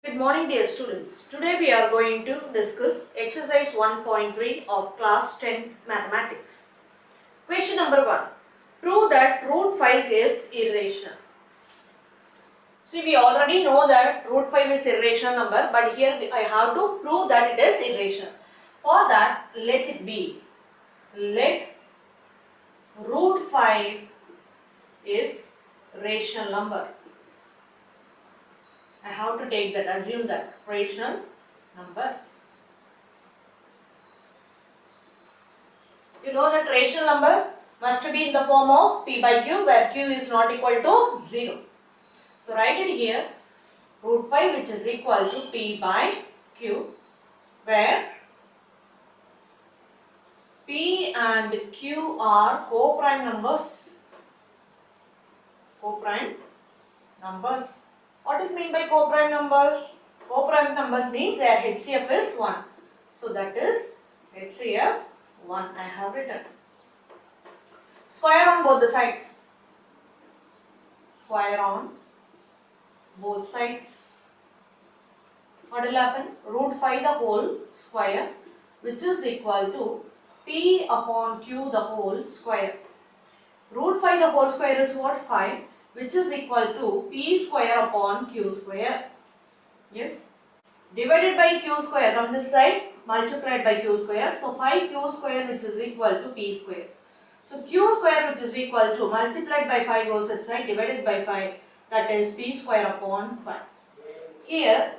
Good morning dear students. Today we are going to discuss exercise 1.3 of class 10 mathematics. Question number 1. Prove that root 5 is irrational. See, we already know that root 5 is irrational number, but here I have to prove that it is irrational. For that, let it be. Let root 5 is rational number. I have to take that, assume that rational number. You know that rational number must be in the form of p by q, where q is not equal to 0. So write it here, root 5 which is equal to p by q, where p and q are co-prime numbers. Co-prime numbers. What is meant by co-prime numbers? Co-prime numbers means their HCF is 1. So that is HCF 1 I have written. Square on both the sides. Square on both sides. What will happen? Root 5 the whole square, which is equal to p upon q the whole square. Root 5 the whole square is what? 5, which is equal to p square upon q square. Yes. Divided by q square from this side, multiplied by q square. So 5q square which is equal to p square. So q square which is equal to multiplied by 5 goes inside, divided by 5, that is p square upon 5. Here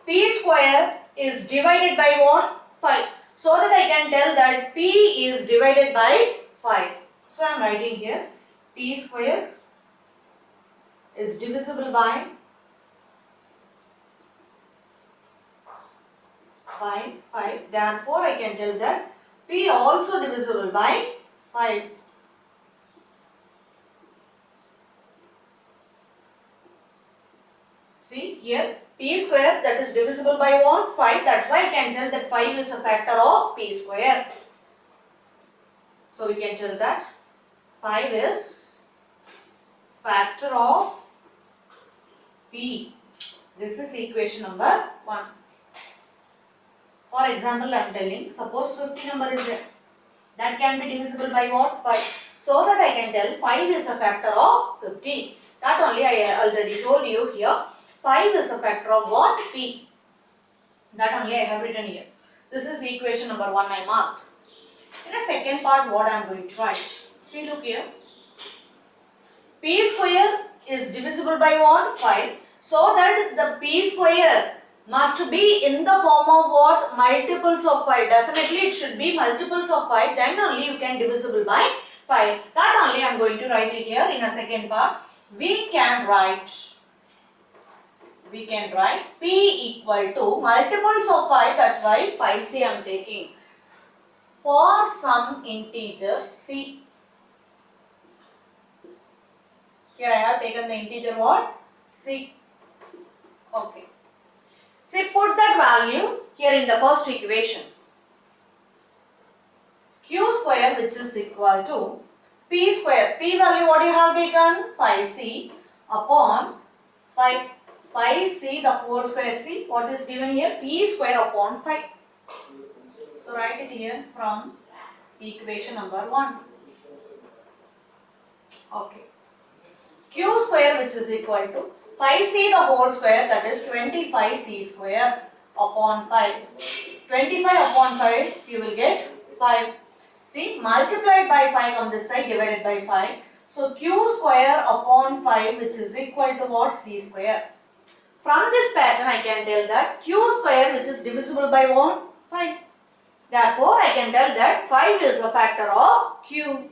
p square is divided by what? 5. So that I can tell that p is divided by 5. So I am writing here p square is divisible by 5. Therefore I can tell that p also divisible by 5. See here p square, that is divisible by what? 5. That's why I can tell that 5 is a factor of p square. So we can tell that 5 is factor of p. This is equation number 1. For example, I am telling, suppose 50 number is there. That can be divisible by what? 5. So that I can tell 5 is a factor of 50. That only I already told you here. 5 is a factor of what? P. That only I have written here. This is equation number 1 I marked. In the second part, what I am going to write? See, look here. P square is divisible by what? 5. So that the p square must be in the form of what? Multiples of 5. Definitely it should be multiples of 5. Then only you can divisible by 5. That only I am going to write it here in a second part. We can write p equal to multiples of 5. That's why 5c I am taking. For some integer c. Here I have taken the integer what? C. Okay. So put that value here in the first equation. Q square which is equal to p square. P value what you have taken? 5c upon 5c the whole square. See what is given here? P square upon 5. So write it here from equation number 1. Okay. Q square which is equal to 5c the whole square, that is 25c square upon 5. 25 upon 5 you will get 5. See, multiplied by 5 on this side, divided by 5. So q square upon 5 which is equal to what? C square. From this pattern I can tell that q square which is divisible by what? 5. Therefore I can tell that 5 is a factor of q.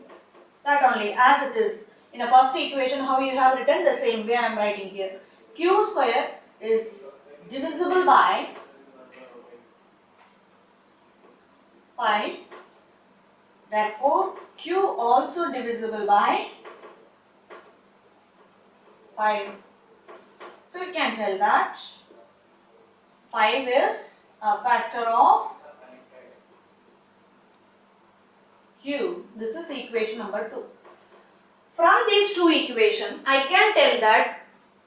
That only, as it is. In the first equation, how you have written, the same way I am writing here. Q square is divisible by 5. Therefore, Q also divisible by 5. So we can tell that 5 is a factor of Q. This is equation number 2. From these two equations, I can tell that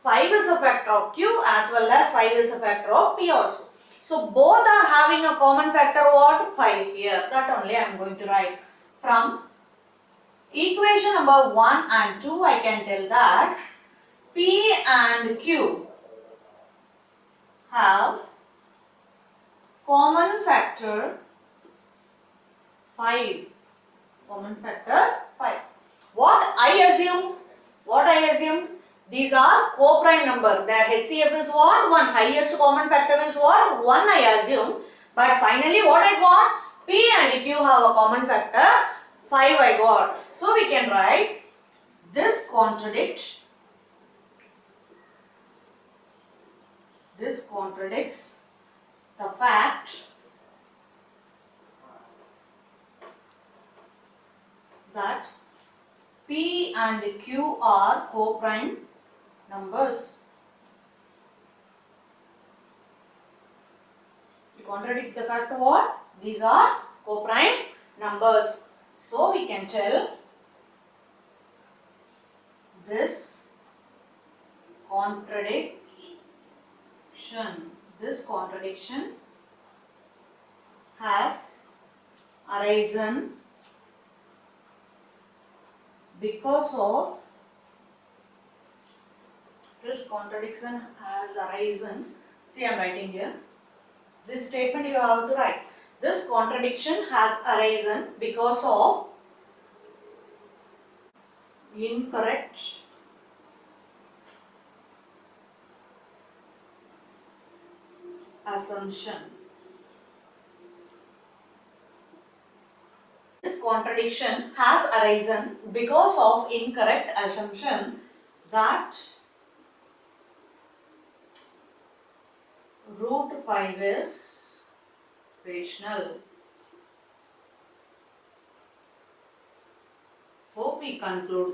5 is a factor of Q as well as 5 is a factor of P also. So both are having a common factor what? 5 here. That only I am going to write. From equation number 1 and 2 I can tell that P and Q have common factor 5. Common factor 5. What I assume? These are co-prime number. Their HCF is what? 1. Highest common factor is what? 1 I assume. But finally what I got? P and Q have a common factor 5 I got. So we can write this contradicts the fact that P and Q are co-prime numbers. You contradict the fact of what? These are co-prime numbers. So we can tell this contradiction has arisen because of see I am writing here. This statement you have to write. This contradiction has arisen because of incorrect assumption. This contradiction has arisen because of incorrect assumption that root 5 is rational. So we conclude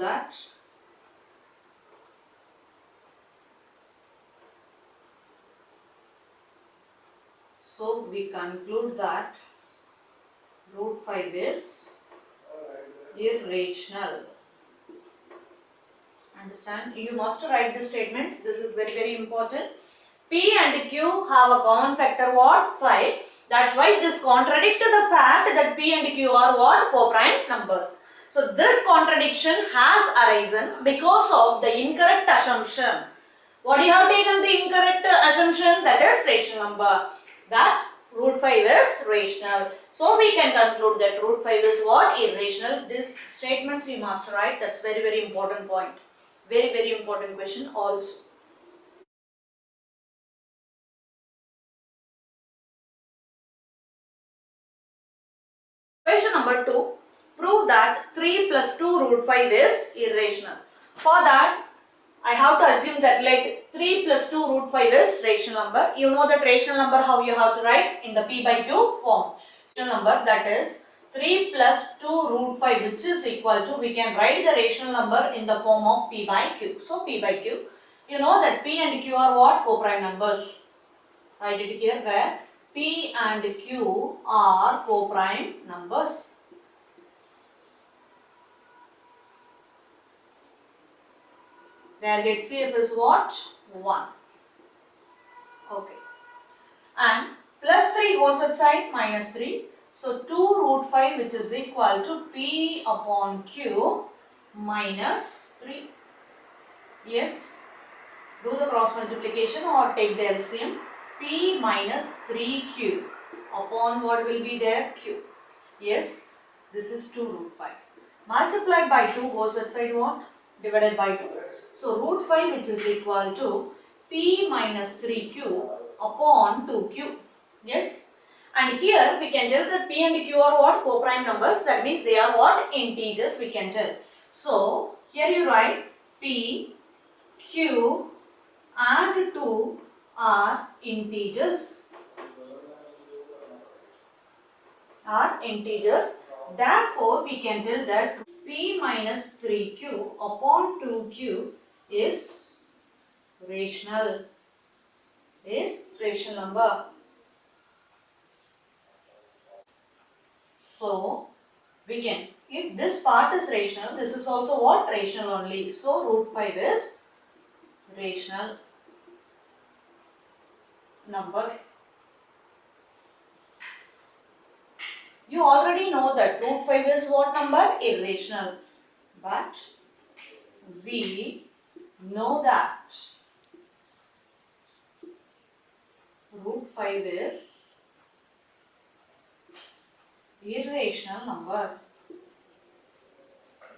that root 5 is irrational. Understand? You must write the statements. This is very, very important. P and Q have a common factor what? 5. That's why this contradicts the fact that P and Q are what? Co-prime numbers. So this contradiction has arisen because of the incorrect assumption. What you have taken the incorrect assumption? That is rational number. That root 5 is rational. So we can conclude that root 5 is what? Irrational. These statements you must write. That's very, very important point. Very, very important question also. Question number 2. Prove that 3 plus 2 root 5 is irrational. For that, I have to assume that like 3 plus 2 root 5 is rational number. You know that rational number how you have to write in the P by Q form. Rational number, that is 3 plus 2 root 5, which is equal to, we can write the rational number in the form of P by Q. So P by Q. You know that P and Q are what? Co-prime numbers. Write it here where P and Q are co-prime numbers. Their HCF is what? 1. Okay. And plus 3 goes outside, minus 3. So 2 root 5, which is equal to P upon Q minus 3. Yes. Do the cross multiplication or take the LCM. P minus 3Q upon what will be there? Q. Yes. This is 2 root 5. Multiplied by 2 goes outside what? Divided by 2. So root 5, which is equal to P minus 3Q upon 2Q. Yes. And here we can tell that P and Q are what? Co-prime numbers. That means they are what? Integers we can tell. So here you write P, Q and 2 are integers. Therefore we can tell that P minus 3Q upon 2Q is rational. Number. So we can, if this part is rational, this is also what? Rational only. So root 5 is rational number. You already know that root 5 is what number? Irrational. But we know that root 5 is irrational number.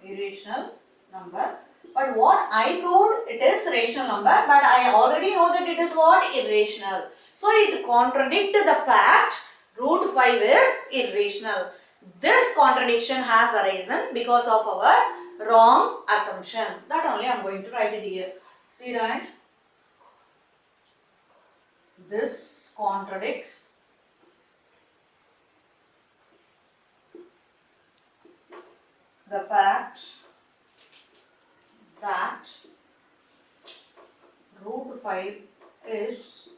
Irrational number. But what I proved, it is rational number, but I already know that it is what? Irrational. So it contradicts the fact root 5 is irrational. This contradiction has arisen because of our wrong assumption. That only I am going to write it here. See, right? This contradicts the fact that root 5 is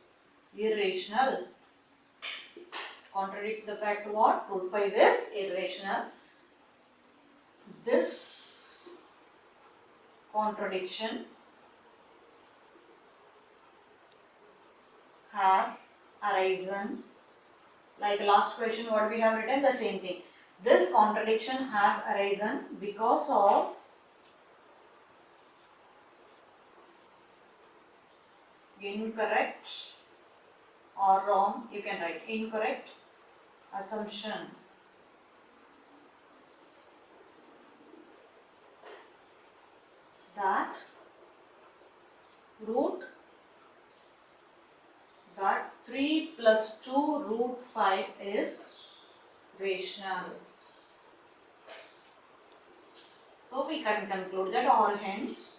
irrational. Contradict the fact what? Root 5 is irrational. This contradiction has arisen, like last question what we have written, the same thing. This contradiction has arisen because of incorrect or wrong, you can write incorrect assumption that root that 3 plus 2 root 5 is rational. So we can conclude that, or hence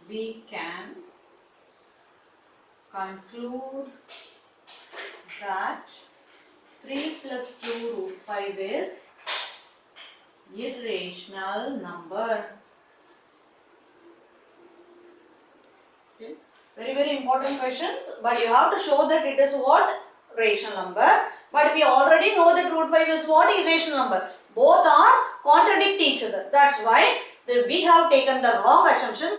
we can conclude that 3 plus 2 root 5 is irrational number. Okay. Very important questions, but you have to show that it is what? Rational number. But we already know that root 5 is what? Irrational number. Both are contradict each other. That's why we have taken the wrong assumption.